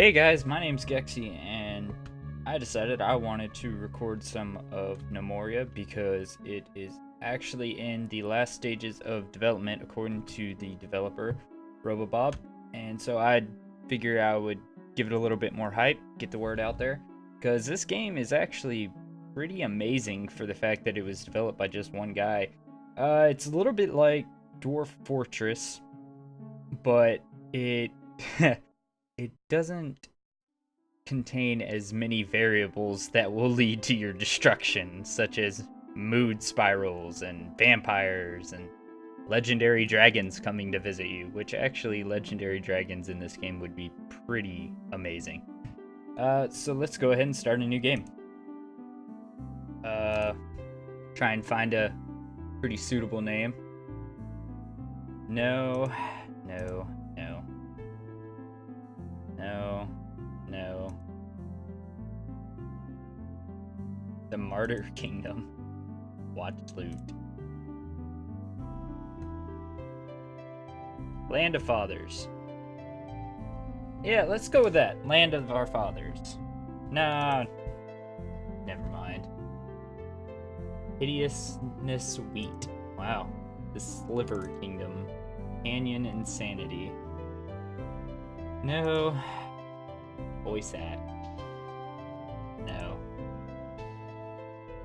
Hey guys, my name's Gexy, and I decided I wanted to record some of Gnomoria because it is actually in the last stages of development according to the developer, Robobob, and so I figured I would give it a little bit more hype, get the word out there, because this game is actually pretty amazing for the fact that it was developed by just one guy. It's a little bit like Dwarf Fortress, but it it doesn't contain as many variables that will lead to your destruction, such as mood spirals and vampires and legendary dragons coming to visit you, which actually legendary dragons in this game would be pretty amazing. So let's go ahead and start a new game. Try and find a pretty suitable name. No. The Martyr Kingdom. Watch loot. Land of Fathers. Yeah, let's go with that. Land of our fathers. Nah, never mind. Hideousness Wheat. Wow. The Sliver Kingdom. Canyon Insanity. No. Voice act. No.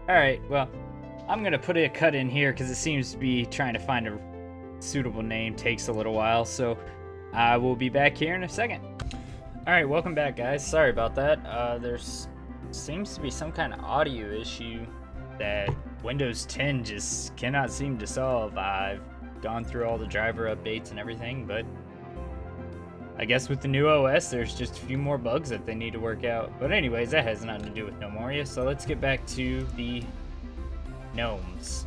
Alright, well, I'm gonna put a cut in here because it seems to be trying to find a suitable name takes a little while, so I will be back here in a second. Alright, welcome back, guys. Sorry about that. There's seems to be some kind of audio issue that Windows 10 just cannot seem to solve. I've gone through all the driver updates and everything, but I guess with the new OS, there's just a few more bugs that they need to work out. But anyways, that has nothing to do with Gnomoria, so let's get back to the gnomes.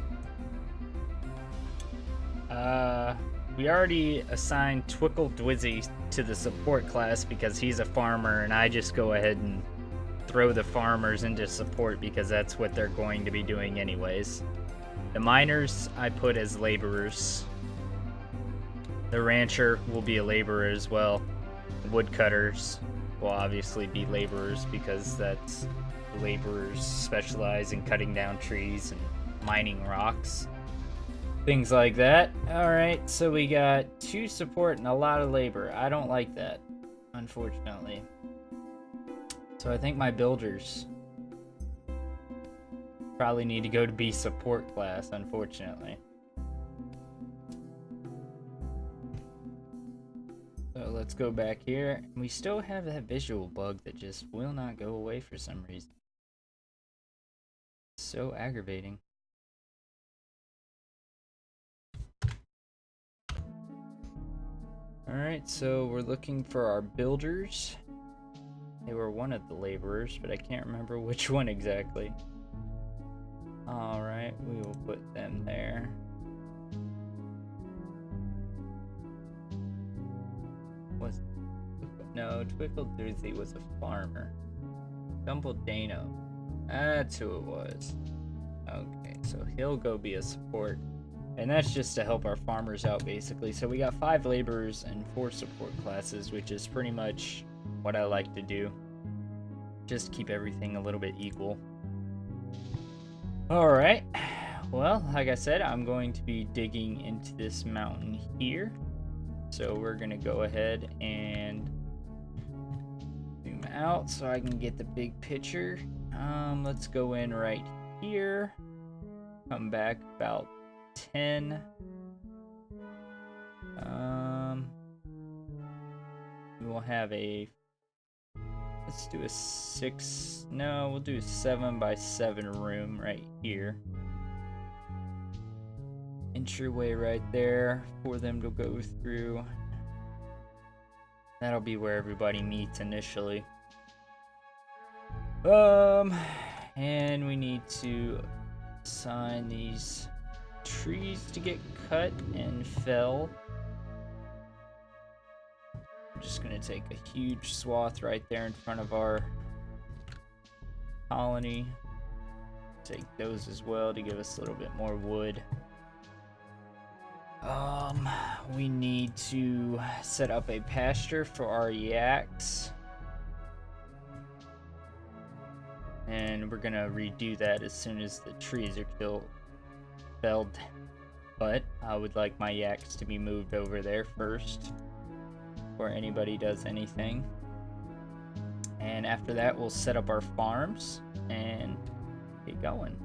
We already assigned Twickle Dwizzy to the support class because he's a farmer, and I just go ahead and throw the farmers into support because that's what they're going to be doing anyways. The miners I put as laborers. The rancher will be a laborer as well. The woodcutters will obviously be laborers because that's laborers specialize in cutting down trees and mining rocks. Things like that. Alright, so we got 2 support and a lot of labor. I don't like that, unfortunately. So I think my builders probably need to go to be support class, unfortunately. So let's go back here. We still have that visual bug that just will not go away for some reason. So aggravating. Alright, so we're looking for our builders. They were one of the laborers, but I can't remember which one exactly. Alright, we will put them there. No, Twickle Doozy was a farmer. Dumbledano. That's who it was. Okay, so he'll go be a support. And that's just to help our farmers out, basically. So we got 5 laborers and 4 support classes, which is pretty much what I like to do. Just keep everything a little bit equal. Alright. Well, like I said, I'm going to be digging into this mountain here. So we're going to go ahead and zoom out so I can get the big picture. Let's go in right here. Come back about 10. We'll have a, let's do a 6, no, we'll do a 7 by 7 room right here. Entryway right there for them to go through. That'll be where everybody meets initially. And we need to assign these trees to get cut and fell. I'm just gonna take a huge swath right there in front of our colony. Take those as well to give us a little bit more wood. We need to set up a pasture for our yaks. and we're gonna redo that as soon as the trees are felled. But I would like my yaks to be moved over there first before anybody does anything. And after that, we'll set up our farms and get going.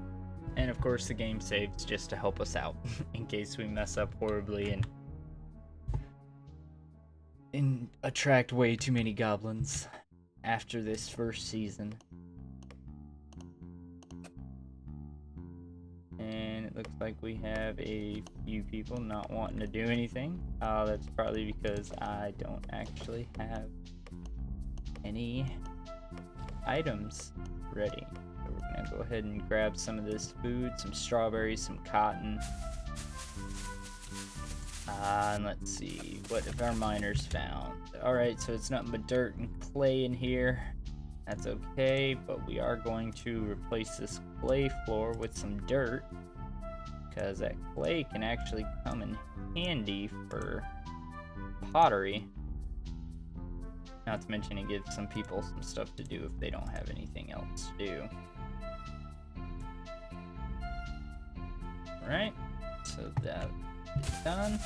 And of course, the game saves just to help us out in case we mess up horribly and attract way too many goblins after this first season. And it looks like we have a few people not wanting to do anything. That's probably because I don't actually have any items ready. So we're gonna go ahead and grab some of this food, some strawberries, some cotton. And let's see, what have our miners found? Alright, so it's nothing but dirt and clay in here. That's okay, but we are going to replace this clay floor with some dirt, because that clay can actually come in handy for pottery. Not to mention it gives some people some stuff to do if they don't have anything else to do. Alright, so that is done.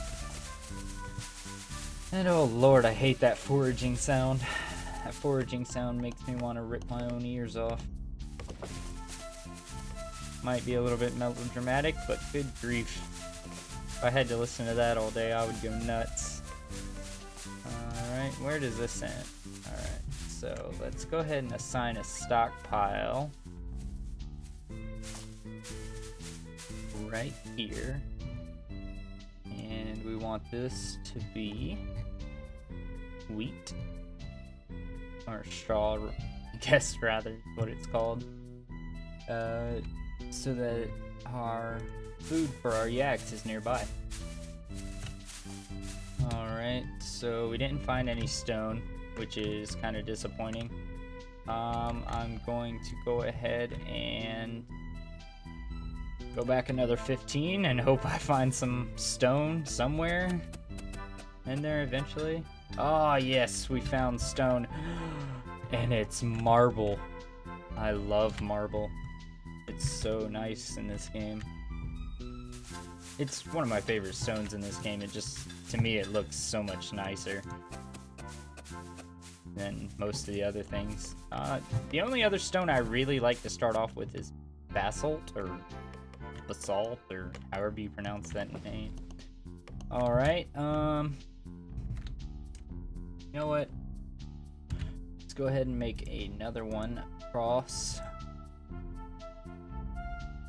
And oh lord, I hate that foraging sound. That foraging sound makes me want to rip my own ears off. Might be a little bit melodramatic, but good grief. If I had to listen to that all day, I would go nuts. Alright, where does this end? Alright, so let's go ahead and assign a stockpile right here. And we want this to be wheat. Or straw, I guess, rather, is what it's called. So that our food for our yaks is nearby. Alright, so we didn't find any stone, which is kind of disappointing. I'm going to go ahead and go back another 15 and hope I find some stone somewhere in there eventually. Oh yes, we found stone. And it's marble. I love marble. It's so nice in this game. It's one of my favorite stones in this game. It just, to me, it looks so much nicer than most of the other things. The only other stone I really like to start off with is basalt, or basalt, or however you pronounce that name. Alright, you know what? Let's go ahead and make another one across.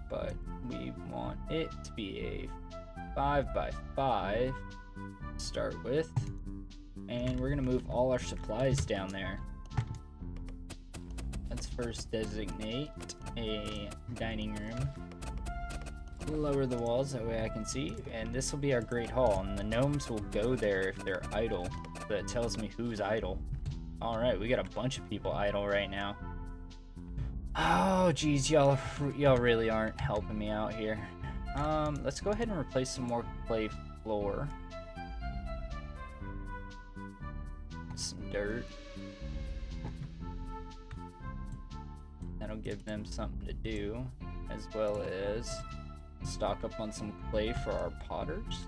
But we want it to be a 5x5 to start with. And we're gonna move all our supplies down there. Let's first designate a dining room. Lower the walls, that way I can see. And this will be our great hall, and the gnomes will go there if they're idle. So that tells me who's idle. Alright, we got a bunch of people idle right now. Oh geez, y'all really aren't helping me out here. Let's go ahead and replace some more clay floor. Some dirt. That'll give them something to do, as well as stock up on some clay for our potters.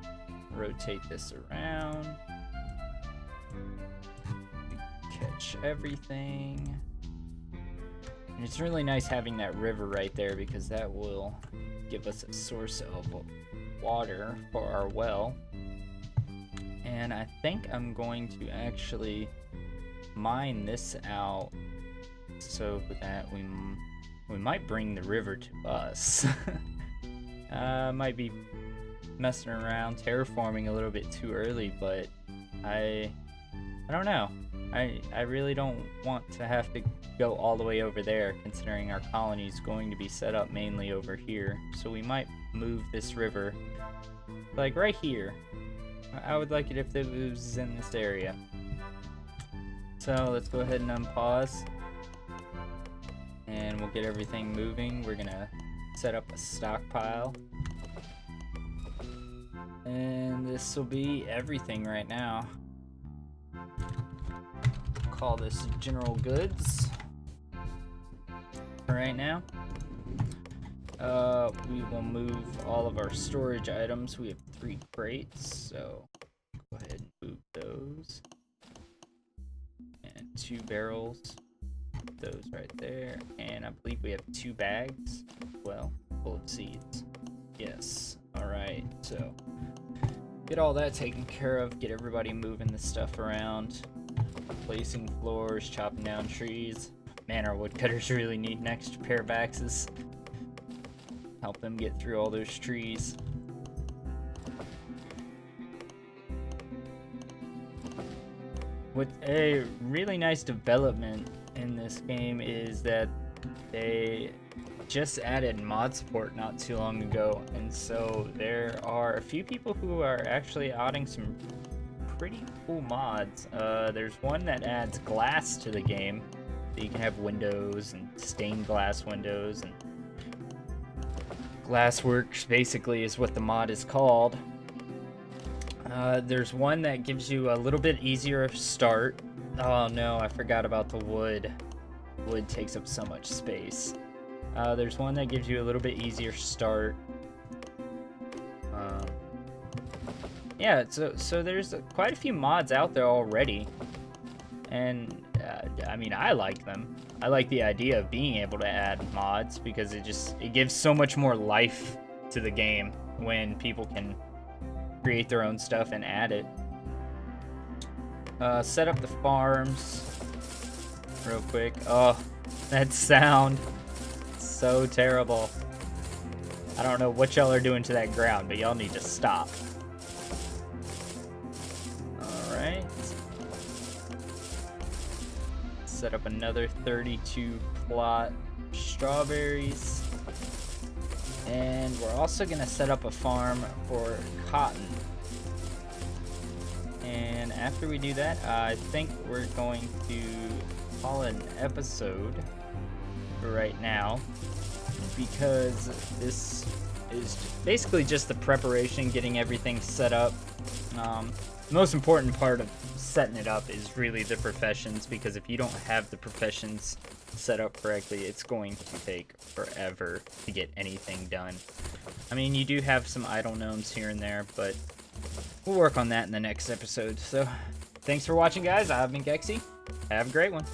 Rotate this around. Catch everything. And it's really nice having that river right there, because that will give us a source of water for our well. And I think I'm going to actually mine this out so that we might bring the river to us. Might be messing around terraforming a little bit too early, but I don't know. I really don't want to have to go all the way over there, considering our colony is going to be set up mainly over here. So we might move this river like right here. I would like it if it was in this area. So let's go ahead and unpause, and we'll get everything moving. We're gonna set up a stockpile, and this will be everything right now. Call this general goods. for right now. We will move all of our storage items. We have 3 crates, so go ahead and move those. And 2 barrels. Those right there. And I believe we have 2 bags as well, full of seeds. Yes. Alright, so get all that taken care of, get everybody moving the stuff around, replacing floors, chopping down trees. Man, our woodcutters really need an extra pair of axes. Help them get through all those trees. What a really nice development in this game is that they just added mod support not too long ago, and so there are a few people who are actually adding some pretty cool mods. There's one that adds glass to the game, so you can have windows and stained glass windows, and Glassworks basically is what the mod is called. There's one that gives you a little bit easier start. Oh no, I forgot about the wood. Wood takes up so much space. There's one that gives you a little bit easier start. Yeah, so there's quite a few mods out there already, and I mean, I like them. I like the idea of being able to add mods because it gives so much more life to the game when people can create their own stuff and add it. Set up the farms real quick. Oh, that sound. So terrible. I don't know what y'all are doing to that ground, but y'all need to stop. Alright. Set up another 32 plot strawberries. And we're also going to set up a farm for cotton. And after we do that, I think we're going to call it an episode for right now, because this is basically just the preparation, getting everything set up. The most important part of setting it up is really the professions, because if you don't have the professions set up correctly, it's going to take forever to get anything done. I mean, you do have some idle gnomes here and there, but we'll work on that in the next episode. So, thanks for watching, guys. I've been Gexy. Have a great one.